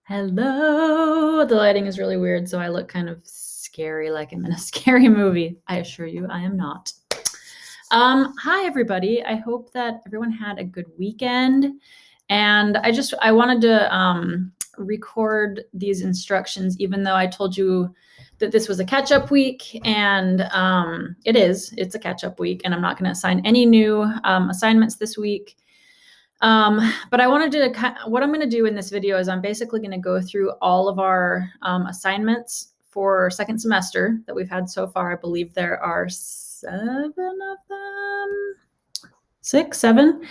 Hello. The lighting is really weird, so I look kind of scary, like I'm in a scary movie. I assure you, I am not. Hi, everybody. I hope that everyone had a good weekend. And I wanted to record these instructions, even though I told you that this was a catch-up week, and it's a catch-up week, and I'm not going to assign any new assignments this week. But I wanted to, what I'm going to do in this video is I'm basically going to go through all of our assignments for second semester that we've had so far. I believe there are 7 of them, 6, 7.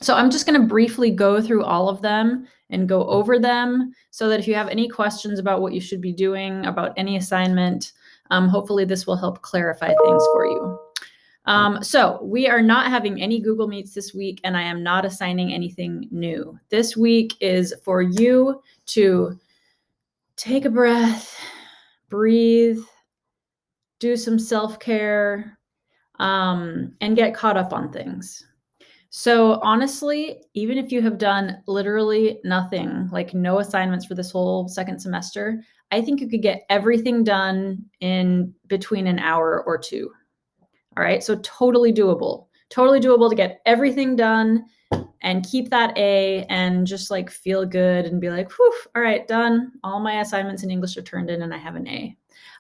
So I'm just going to briefly go through all of them and go over them so that if you have any questions about what you should be doing about any assignment, hopefully this will help clarify things for you. So we are not having any Google Meets this week, and I am not assigning anything new. This week is for you to take a breath, breathe, do some self-care, and get caught up on things. So honestly, even if you have done literally nothing, like no assignments for this whole second semester, I think you could get everything done in between an hour or 2. All right, so totally doable to get everything done and keep that A and just like feel good and be like, whew, all right, done. All my assignments in English are turned in and I have an A.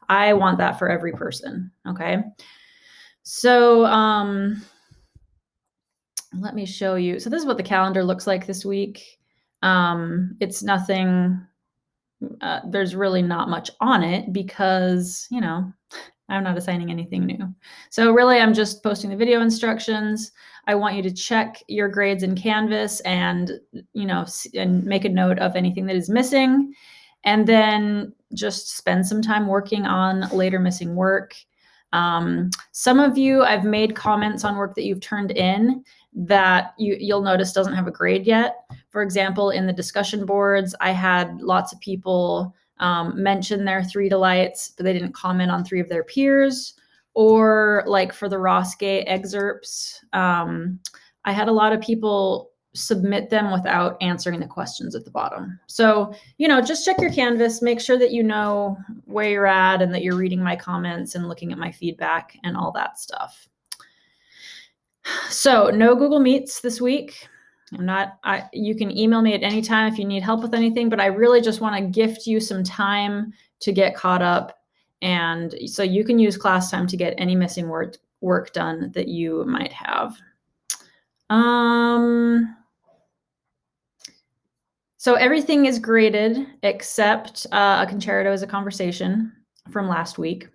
I want that for every person, okay? So let me show you. So this is what the calendar looks like this week. It's nothing, there's really not much on it because, I'm not assigning anything new. So really, I'm just posting the video instructions. I want you to check your grades in Canvas and, and make a note of anything that is missing. And then just spend some time working on later missing work. Some of you, I've made comments on work that you've turned in that you'll notice doesn't have a grade yet. For example, in the discussion boards, I had lots of people mention their 3 delights, but they didn't comment on 3 of their peers. Or like for the Ross Gay excerpts, I had a lot of people submit them without answering the questions at the bottom. So, just check your Canvas, make sure that you know where you're at and that you're reading my comments and looking at my feedback and all that stuff. So no Google Meets this week. You can email me at any time if you need help with anything, but I really just want to gift you some time to get caught up. And so you can use class time to get any missing work done that you might have. So everything is graded except a concerto as a conversation from last week.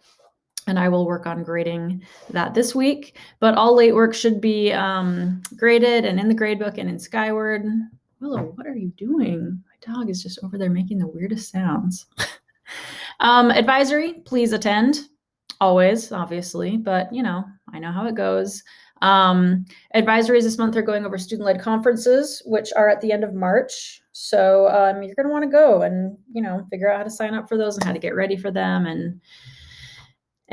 And I will work on grading that this week. But all late work should be graded and in the gradebook and in Skyward. Willow, what are you doing? My dog is just over there making the weirdest sounds. Advisory, please attend. Always, obviously, but I know how it goes. Advisories this month are going over student-led conferences, which are at the end of March. So you're going to want to go and, figure out how to sign up for those and how to get ready for them and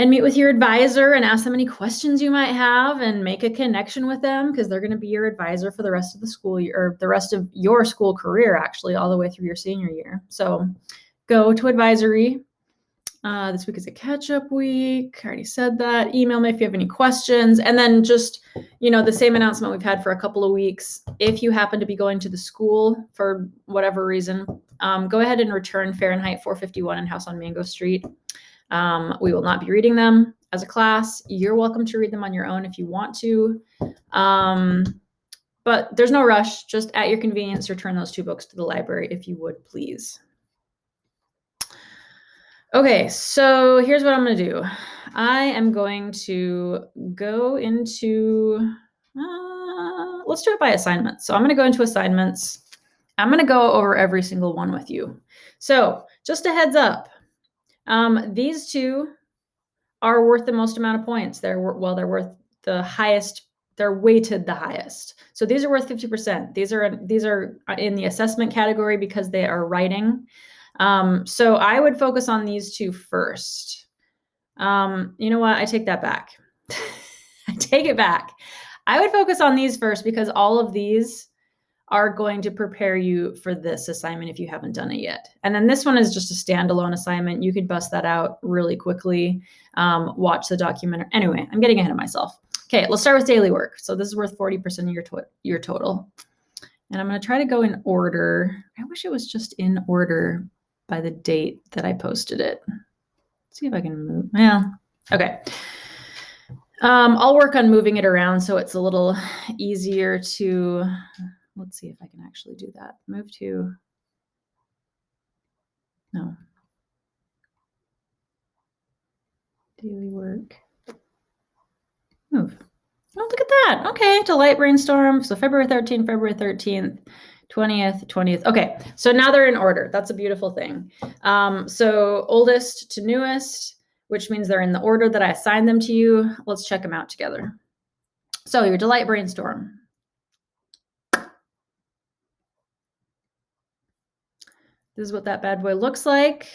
meet with your advisor and ask them any questions you might have and make a connection with them because they're going to be your advisor for the rest of the school year, or the rest of your school career, actually, all the way through your senior year. So go to advisory. This week is a catch-up week. I already said that. Email me if you have any questions. And then just, the same announcement we've had for a couple of weeks. If you happen to be going to the school for whatever reason, go ahead and return Fahrenheit 451 and House on Mango Street. We will not be reading them as a class. You're welcome to read them on your own if you want to. But there's no rush. Just at your convenience, return those 2 books to the library if you would, please. Okay, so here's what I'm going to do. I am going to go into, let's do it by assignments. So I'm going to go into assignments. I'm going to go over every single one with you. So just a heads up. These 2 are worth the most amount of points. They're worth the highest. They're weighted the highest. So these are worth 50%. These are in the assessment category because they are writing. So I would focus on these 2 first. You know what? I take that back. I take it back. I would focus on these first because all of these are going to prepare you for this assignment if you haven't done it yet. And then this one is just a standalone assignment. You could bust that out really quickly, watch the documentary. Anyway, I'm getting ahead of myself. Okay, let's start with daily work. So this is worth 40% of your total. And I'm going to try to go in order. I wish it was just in order by the date that I posted it. Let's see if I can move. Yeah. Okay. I'll work on moving it around so it's a little easier to, let's see if I can actually do that. Move to, no. Daily work. Move. Oh, look at that. Okay, Delight Brainstorm. So February 13th, 20th. Okay, so now they're in order. That's a beautiful thing. So oldest to newest, which means they're in the order that I assigned them to you. Let's check them out together. So your Delight Brainstorm. This is what that bad boy looks like.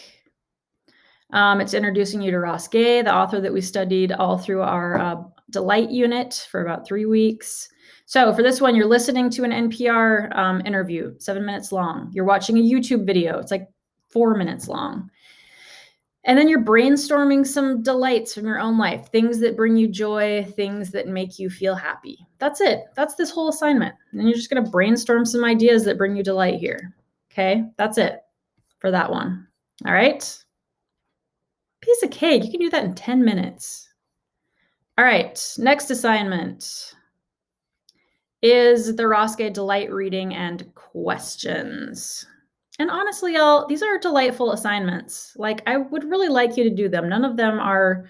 It's introducing you to Ross Gay, the author that we studied all through our Delight unit for about 3 weeks. So for this one, you're listening to an NPR interview, 7 minutes long. You're watching a YouTube video. It's like 4 minutes long. And then you're brainstorming some delights from your own life, things that bring you joy, things that make you feel happy. That's it. That's this whole assignment. And you're just going to brainstorm some ideas that bring you delight here. Okay, that's it for that one. All right. Piece of cake. You can do that in 10 minutes. All right. Next assignment is the Ross Gay Delight Reading and Questions. And honestly, y'all, these are delightful assignments. Like, I would really like you to do them. None of them are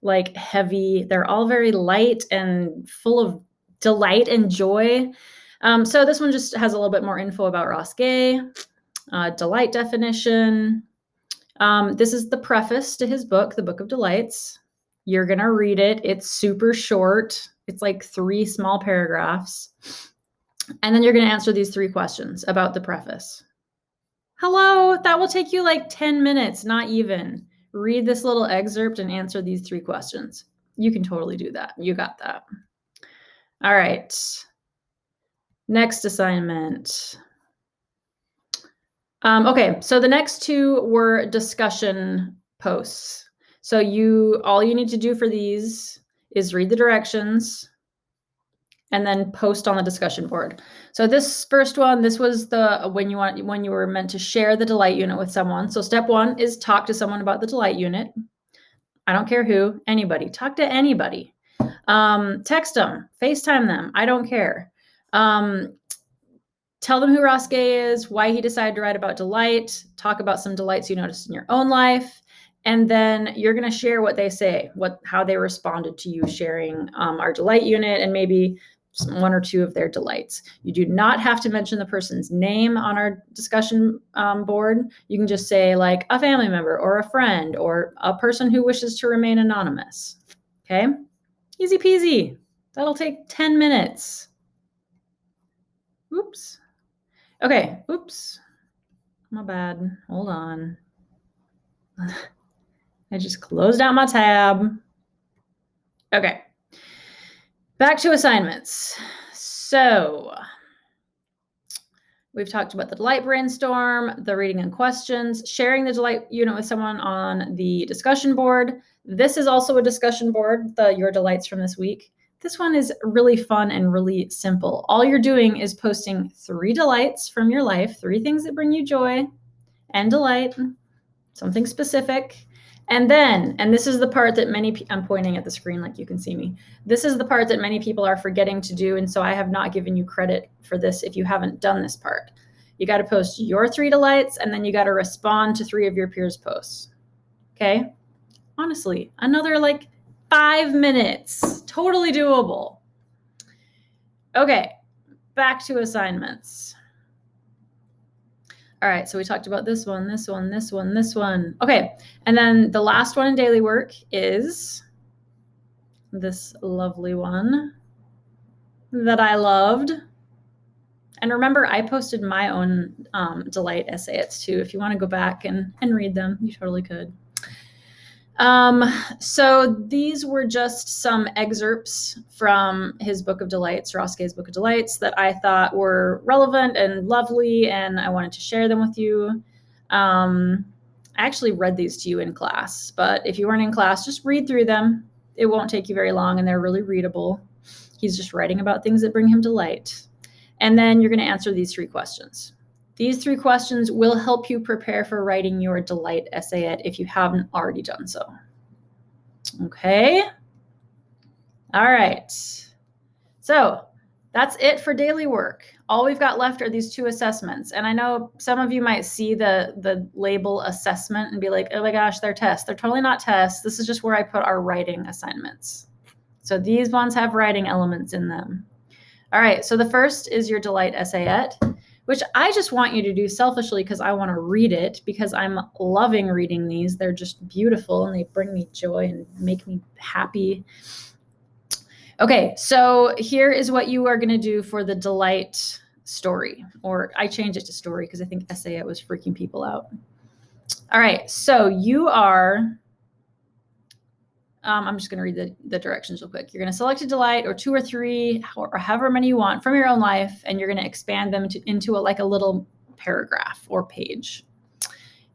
like heavy. They're all very light and full of delight and joy. So this one just has a little bit more info about Ross Gay, delight definition. This is the preface to his book, The Book of Delights. You're going to read it. It's super short. It's like 3 small paragraphs. And then you're going to answer these 3 questions about the preface. Hello, that will take you like 10 minutes, not even. Read this little excerpt and answer these 3 questions. You can totally do that. You got that. All right. Next assignment. Okay, so the next 2 were discussion posts. So all you need to do for these is read the directions and then post on the discussion board. So this first one, this was when you were meant to share the Delight unit with someone. So step 1 is talk to someone about the Delight unit. I don't care who, anybody. Talk to anybody. Text them, FaceTime them. I don't care. Tell them who Ross Gay is, why he decided to write about delight, talk about some delights you noticed in your own life, and then you're going to share what they say, how they responded to you sharing our Delight unit and maybe 1 or 2 of their delights. You do not have to mention the person's name on our discussion board. You can just say like a family member or a friend or a person who wishes to remain anonymous. Okay? Easy peasy. That'll take 10 minutes. Oops. Okay, oops. My bad. Hold on. I just closed out my tab. Okay. Back to assignments. So we've talked about the Delight Brainstorm, the reading and questions, sharing the Delight unit with someone on the discussion board. This is also a discussion board, your delights from this week. This one is really fun and really simple. All you're doing is posting 3 delights from your life, 3 things that bring you joy and delight, something specific. And this is the part that I'm pointing at the screen like you can see me. This is the part that many people are forgetting to do. And so I have not given you credit for this if you haven't done this part. You got to post your 3 delights and then you got to respond to 3 of your peers' posts. Okay? Honestly, another like 5 minutes. Totally doable. Okay, back to assignments. All right, so we talked about this one. Okay, and then the last one in daily work is this lovely one that I loved. And remember, I posted my own delight essays too. If you want to go back and read them, you totally could. So these were just some excerpts from his Book of Delights, Ross Gay's Book of Delights, that I thought were relevant and lovely, and I wanted to share them with you. I actually read these to you in class, but if you weren't in class, just read through them. It won't take you very long, and they're really readable. He's just writing about things that bring him delight. And then you're going to answer these 3 questions. These 3 questions will help you prepare for writing your delight essayette if you haven't already done so. Okay. All right. So that's it for daily work. All we've got left are these 2 assessments. And I know some of you might see the label assessment and be like, oh my gosh, they're tests. They're totally not tests. This is just where I put our writing assignments. So these ones have writing elements in them. All right, so the first is your delight essayette, which I just want you to do selfishly because I want to read it, because I'm loving reading these. They're just beautiful and they bring me joy and make me happy. Okay, so here is what you are going to do for the delight story, or I changed it to story because I think essayette was freaking people out. All right, so you are... I'm just going to read the directions real quick. You're going to select a delight or 2 or 3 or however many you want from your own life, and you're going to expand them into a little paragraph or page.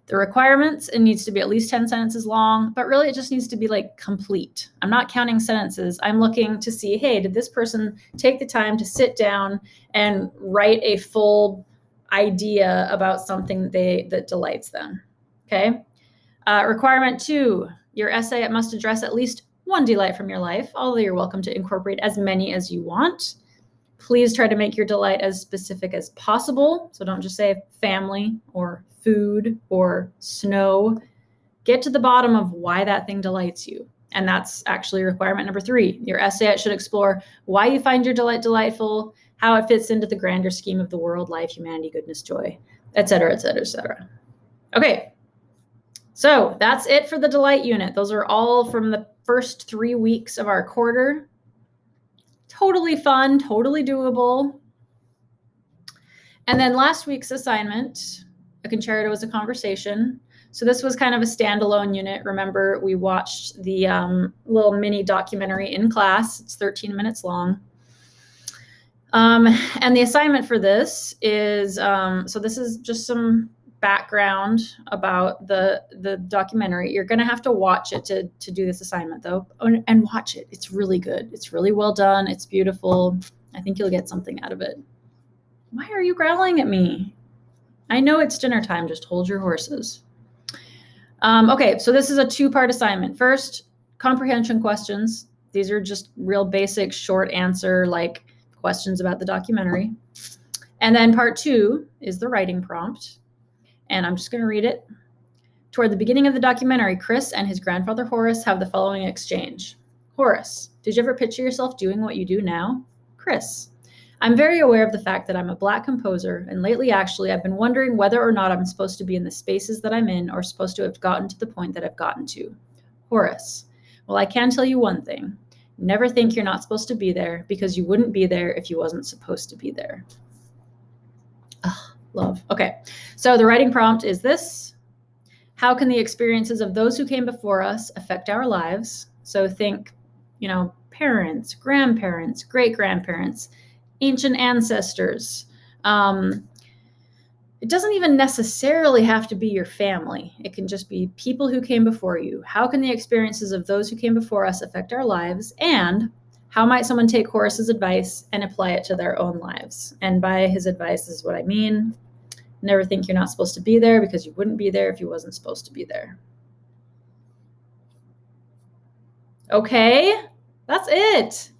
The requirements, it needs to be at least 10 sentences long, but really it just needs to be like complete. I'm not counting sentences. I'm looking to see, hey, did this person take the time to sit down and write a full idea about something that delights them? Okay. Requirement 2, your essay must address at least 1 delight from your life, although you're welcome to incorporate as many as you want. Please try to make your delight as specific as possible. So don't just say family or food or snow. Get to the bottom of why that thing delights you. And that's actually requirement number 3. Your essay should explore why you find your delight delightful, how it fits into the grander scheme of the world, life, humanity, goodness, joy, etc., etc., etc. Okay. So that's it for the delight unit. Those are all from the first 3 weeks of our quarter. Totally fun, totally doable. And then last week's assignment, a concerto was a conversation. So this was kind of a standalone unit. Remember, we watched the little mini documentary in class. It's 13 minutes long. And the assignment for this is, so this is just some background about the documentary. You're going to have to watch it to do this assignment, though, and watch it. It's really good. It's really well done. It's beautiful. I think you'll get something out of it. Why are you growling at me? I know it's dinner time. Just hold your horses. Okay, so this is a 2-part assignment. First, comprehension questions. These are just real basic short answer, like questions about the documentary. And then part 2 is the writing prompt. And I'm just going to read it. Toward the beginning of the documentary, Chris and his grandfather Horace have the following exchange. Horace, did you ever picture yourself doing what you do now? Chris, I'm very aware of the fact that I'm a Black composer, and lately, actually, I've been wondering whether or not I'm supposed to be in the spaces that I'm in or supposed to have gotten to the point that I've gotten to. Horace, well, I can tell you one thing. Never think you're not supposed to be there, because you wouldn't be there if you wasn't supposed to be there. Ugh. Love. Okay, so the writing prompt is this. How can the experiences of those who came before us affect our lives? So think, parents, grandparents, great-grandparents, ancient ancestors. It doesn't even necessarily have to be your family. It can just be people who came before you. How can the experiences of those who came before us affect our lives? And how might someone take Horace's advice and apply it to their own lives? And by his advice is what I mean. Never think you're not supposed to be there, because you wouldn't be there if you wasn't supposed to be there. Okay, that's it.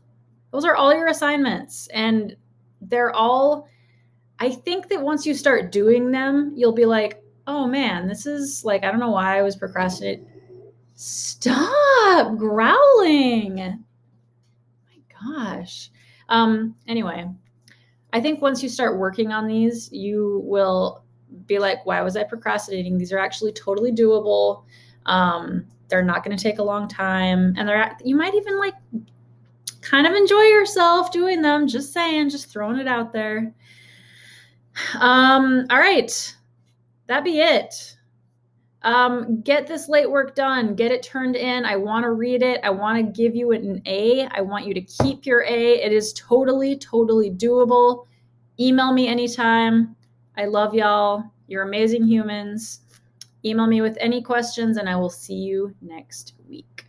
Those are all your assignments. And they're all, I think that once you start doing them, you'll be like, oh man, this is like, I don't know why I was procrastinating. Stop growling. My gosh. Anyway, I think once you start working on these, you will be like, why was I procrastinating? These are actually totally doable. They're not going to take a long time. And you might even like kind of enjoy yourself doing them. Just saying, just throwing it out there. All right. That'd be it. Get this late work done. Get it turned in. I want to read it. I want to give you an A. I want you to keep your A. It is totally, totally doable. Email me anytime. I love y'all. You're amazing humans. Email me with any questions, and I will see you next week.